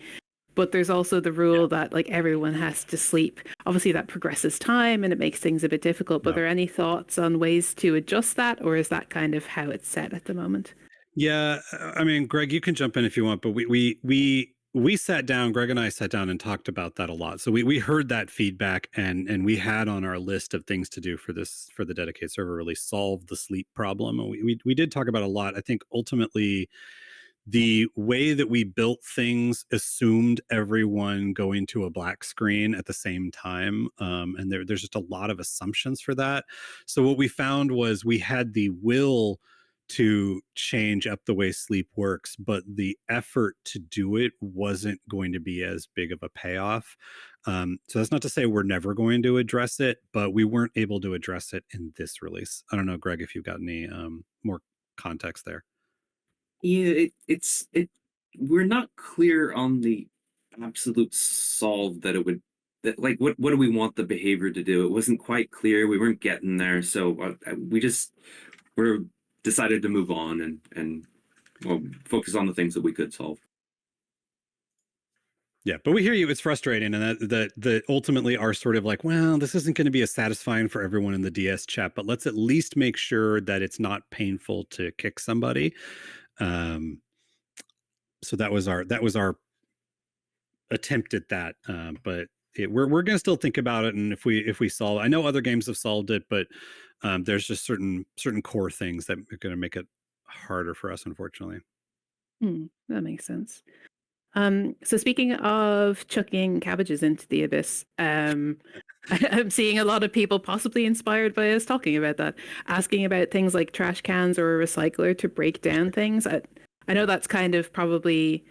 But there's also the rule that like everyone has to sleep. Obviously, that progresses time and it makes things a bit difficult. But are there any thoughts on ways to adjust that, or is that kind of how it's set at the moment? Yeah, I mean, Greg, you can jump in if you want, but we sat down. Greg and I sat down and talked about that a lot. So we heard that feedback, and we had on our list of things to do for the dedicated server release solve the sleep problem. And we did talk about a lot. I think ultimately, the way that we built things assumed everyone going to a black screen at the same time. And there's just a lot of assumptions for that. So what we found was we had the will to change up the way sleep works, but the effort to do it wasn't going to be as big of a payoff. So that's not to say we're never going to address it, but we weren't able to address it in this release. I don't know, Greg, if you've got any more context there. Yeah, we're not clear on the absolute solve that it would that like what do we want the behavior to do? It wasn't quite clear. We weren't getting there, so we're decided to move on and well, focus on the things that we could solve. Yeah, but we hear you. It's frustrating, and that ultimately are sort of like, well, this isn't going to be as satisfying for everyone in the DS chat, but let's at least make sure that it's not painful to kick somebody. So that was our attempt at that. But we're going to still think about it, and if we solve, I know other games have solved it, but there's just certain core things that are going to make it harder for us, unfortunately. That makes sense. So speaking of chucking cabbages into the abyss, I'm seeing a lot of people possibly inspired by us talking about that, asking about things like trash cans or a recycler to break down things. I know that's kind of probably,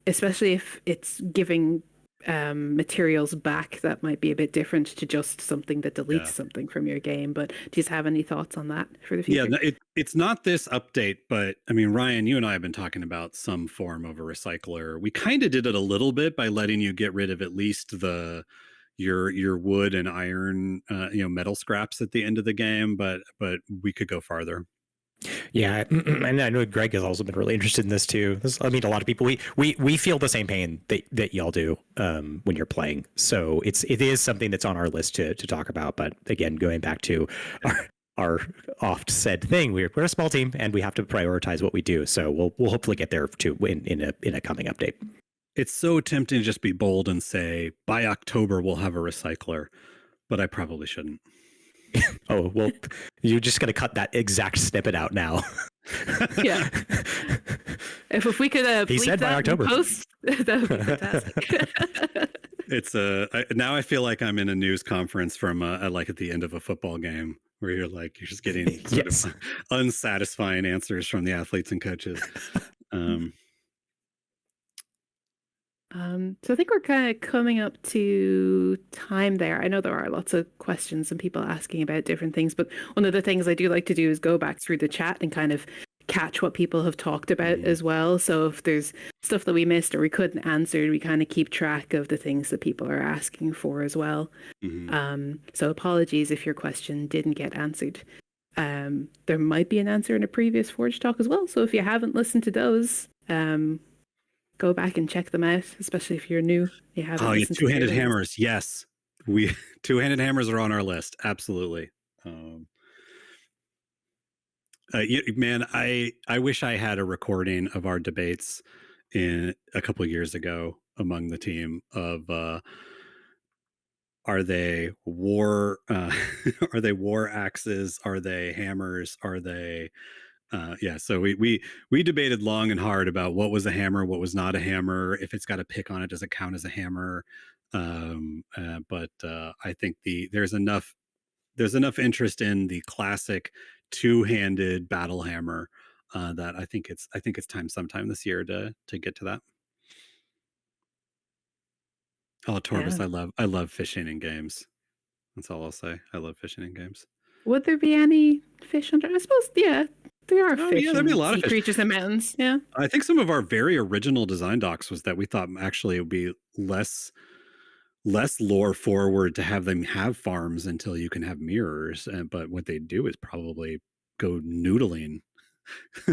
especially if it's giving materials back, that might be a bit different to just something that deletes something from your game. But do you have any thoughts on that for the future? Yeah, it's not this update, but I mean, Ryan, you and I have been talking about some form of a recycler. We kind of did it a little bit by letting you get rid of at least your wood and iron, metal scraps at the end of the game, but we could go farther. Yeah, and I know Greg has also been really interested in this too. A lot of people we feel the same pain that y'all do when you're playing. So it is something that's on our list to talk about. But again, going back to our oft said thing, we're a small team and we have to prioritize what we do. So we'll hopefully get there too in a coming update. It's so tempting to just be bold and say by October we'll have a recycler, but I probably shouldn't. Oh, well, you're just going to cut that exact snippet out now. Yeah. If we could he said by October. Post, that would be fantastic. It's now I feel like I'm in a news conference from like at the end of a football game where you're just getting sort of unsatisfying answers from the athletes and coaches. So I think we're kind of coming up to time there. I know there are lots of questions and people asking about different things, but one of the things I do like to do is go back through the chat and kind of catch what people have talked about as well. So if there's stuff that we missed or we couldn't answer, we kind of keep track of the things that people are asking for as well. So apologies if your question didn't get answered. There might be an answer in a previous Forge talk as well. So if you haven't listened to those, go back and check them out, especially if you're new. You haven't listened to two-handed hammers. Yes, two-handed hammers are on our list. Absolutely. Man, I wish I had a recording of our debates in a couple of years ago among the team of are they war are they war axes, are they hammers, are they yeah, so we debated long and hard about what was a hammer, what was not a hammer, if it's got a pick on it, does it count as a hammer? But I think there's enough interest in the classic two-handed battle hammer that I think it's time sometime this year to get to that. Oh, Torvis, Yeah. I love fishing in games. That's all I'll say. I love fishing in games. Would there be any fish under? I suppose, yeah, there are Oh, fish yeah, there'd be a and lot of sea fish. creatures in mountains. Yeah. I think some of our very original design docs was that we thought actually it would be less lore forward to have them have farms until you can have mirrors. But what they do is probably go noodling.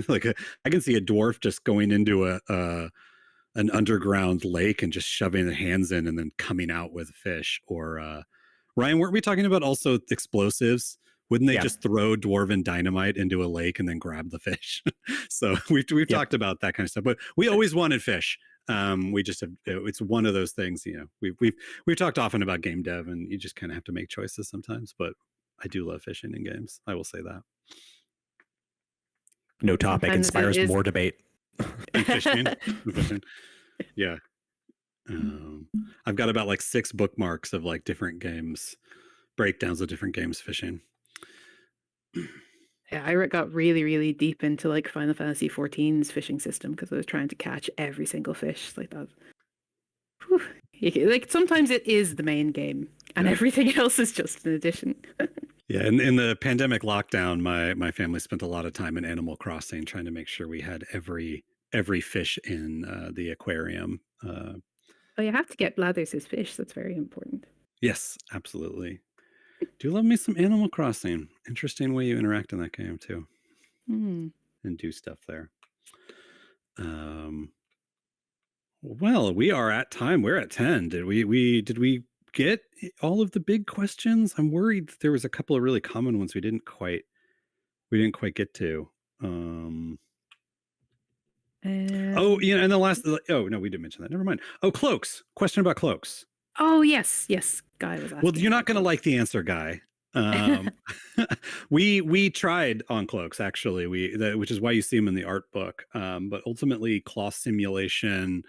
Like I can see a dwarf just going into an underground lake and just shoving their hands in and then coming out with a fish. Or Ryan, weren't we talking about also explosives? Wouldn't they just throw dwarven dynamite into a lake and then grab the fish? So we've talked about that kind of stuff, but we always wanted fish. We just have, it's one of those things, you know, we've talked often about game dev, and you just kind of have to make choices sometimes, but I do love fishing in games. I will say that. No topic Sometimes it inspires is- more debate. And fishing. Yeah. I've got about like 6 bookmarks of like different games, breakdowns of different games fishing. Yeah, I got really, really deep into like Final Fantasy XIV's fishing system because I was trying to catch every single fish like that. Whew. Like sometimes it is the main game and everything else is just an addition. Yeah, and in the pandemic lockdown, my family spent a lot of time in Animal Crossing trying to make sure we had every fish in the aquarium. Oh, you have to get Blathers' fish. That's very important. Yes, absolutely. Do love me some Animal Crossing. Interesting way you interact in that game too, and do stuff there. Well, we are at time. We're at 10. Did we get all of the big questions? I'm worried that there was a couple of really common ones we didn't quite get to. Oh, yeah, and the last. Oh no, we didn't mention that. Never mind. Oh, cloaks. Question about cloaks. Oh yes, Guy was asking. Well, you're not about going to cloaks. like the answer, Guy. We tried on cloaks actually, which is why you see them in the art book. But ultimately, cloth simulation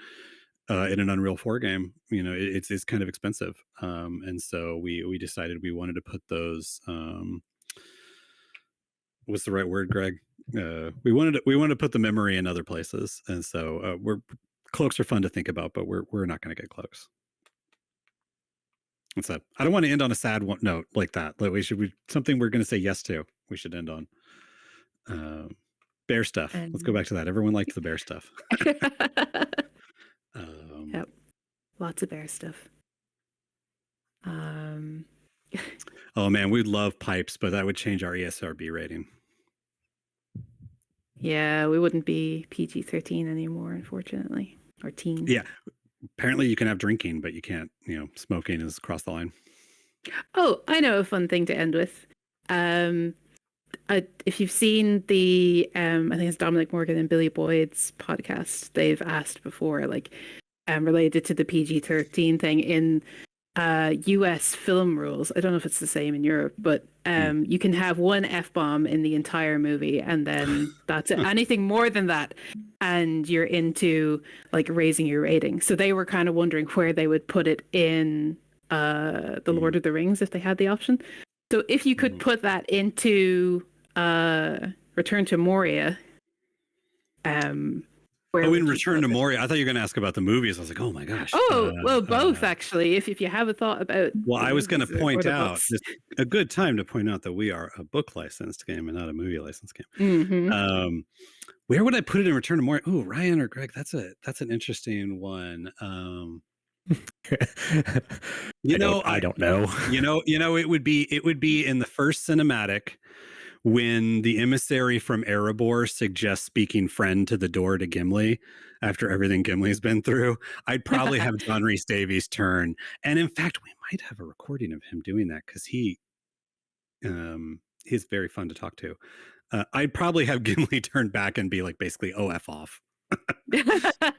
in an Unreal 4 game, you know, it's kind of expensive, and so we decided we wanted to put those. What's the right word, Greg? We wanted to put the memory in other places, and so cloaks are fun to think about, but we're not going to get cloaks. What's that? I don't want to end on a sad note like that. Like something we're going to say yes to. We should end on bear stuff. Let's go back to that. Everyone liked the bear stuff. Yep, lots of bear stuff. Oh man, we'd love pipes, but that would change our ESRB rating. Yeah, we wouldn't be PG-13 anymore, unfortunately, or teen. Yeah, apparently you can have drinking, but you can't. You know, smoking is across the line. Oh, I know a fun thing to end with. If you've seen the, I think it's Dominic Morgan and Billy Boyd's podcast, they've asked before, like, related to the PG-13 thing in US film rules. I don't know if it's the same in Europe, but you can have one F-bomb in the entire movie, and then that's it. Anything more than that, and you're into like raising your rating. So they were kind of wondering where they would put it in the Lord of the Rings if they had the option. So if you could put that into Return to Moria, in Return to Moria, I thought you were going to ask about the movies. I was like, oh my gosh. Oh, well, both actually. If you have a thought about. Well, I was going to point out books. a good time to point out that we are a book licensed game and not a movie licensed game. Mm-hmm. Where would I put it in Return to Moria? Oh, Ryan or Greg, that's an interesting one. I don't know. It would be in the first cinematic when the emissary from Erebor suggests speaking friend to the door to Gimli after everything Gimli's been through. I'd probably have John Rhys Davies turn, and in fact, we might have a recording of him doing that because he's very fun to talk to. I'd probably have Gimli turn back and be like, basically, "Oh, F off."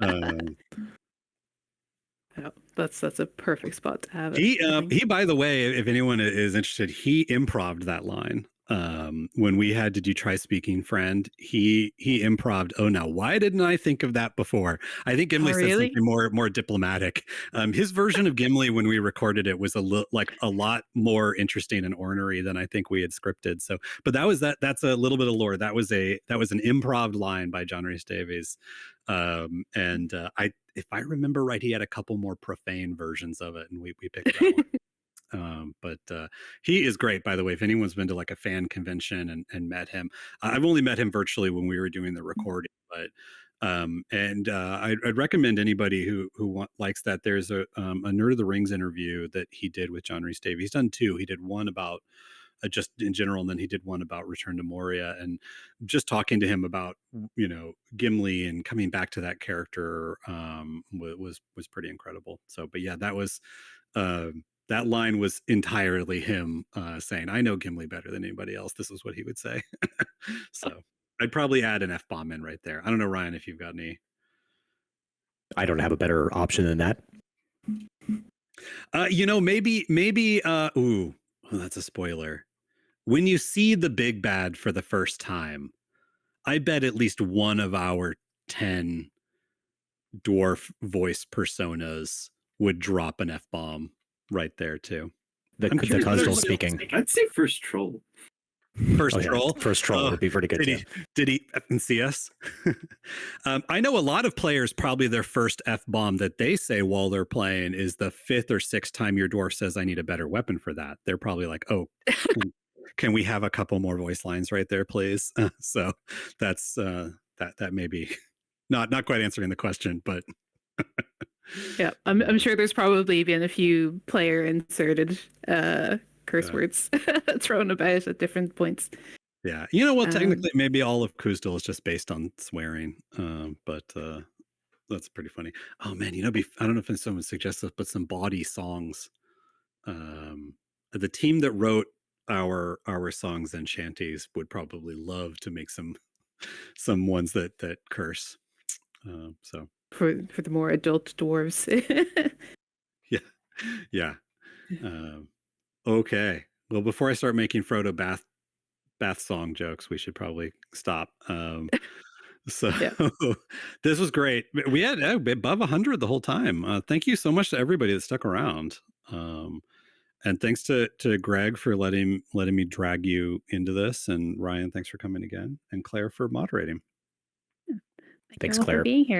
Um, Oh, that's a perfect spot to have it. I think. he, by the way, if anyone is interested, he improv'd that line. When we had Did You Try Speaking Friend, he improv'd, oh, now why didn't I think of that before? I think Gimli said really? something more diplomatic. His version of Gimli when we recorded it was a lot more interesting and ornery than I think we had scripted. So, but that's a little bit of lore. That was an improv line by John Rhys Davies. If I remember right, he had a couple more profane versions of it, and we picked that one. But he is great, by the way. If anyone's been to like a fan convention and met him, I've only met him virtually when we were doing the recording, but I'd recommend anybody who likes that. There's a Nerd of the Rings interview that he did with John Rhys Davies. He's done two. He did one about just in general, and then he did one about Return to Moria, and just talking to him about Gimli and coming back to that character was pretty incredible. So, but yeah, that was that line was entirely him saying, "I know Gimli better than anybody else." This is what he would say. So I'd probably add an F-bomb in right there. I don't know, Ryan, if you've got any. I don't have a better option than that. Maybe ooh, that's a spoiler. When you see the big bad for the first time, I bet at least one of our 10 dwarf voice personas would drop an F-bomb right there too. The Constable speaking. I'd say first troll. First troll? First troll would be pretty good. Did he effing see us? I know a lot of players, probably their first F-bomb that they say while they're playing is the 5th or 6th time your dwarf says, I need a better weapon for that. They're probably like, oh, can we have a couple more voice lines right there, please? So that's that may be not quite answering the question, but yeah, I'm sure there's probably been a few player inserted curse words thrown about at different points. Yeah, you know what? Technically, maybe all of Coastal is just based on swearing, but that's pretty funny. Oh man, I don't know if someone suggests this, but some bawdy songs. The team that wrote our songs and shanties would probably love to make some ones that curse. So for the more adult dwarves. yeah. Okay. Well, before I start making Frodo bath song jokes, we should probably stop. So yeah. This was great. We had above 100 the whole time. Thank you so much to everybody that stuck around. And thanks to Greg for letting me drag you into this, and Ryan, thanks for coming again, and Claire for moderating. Thanks, Claire, for being here.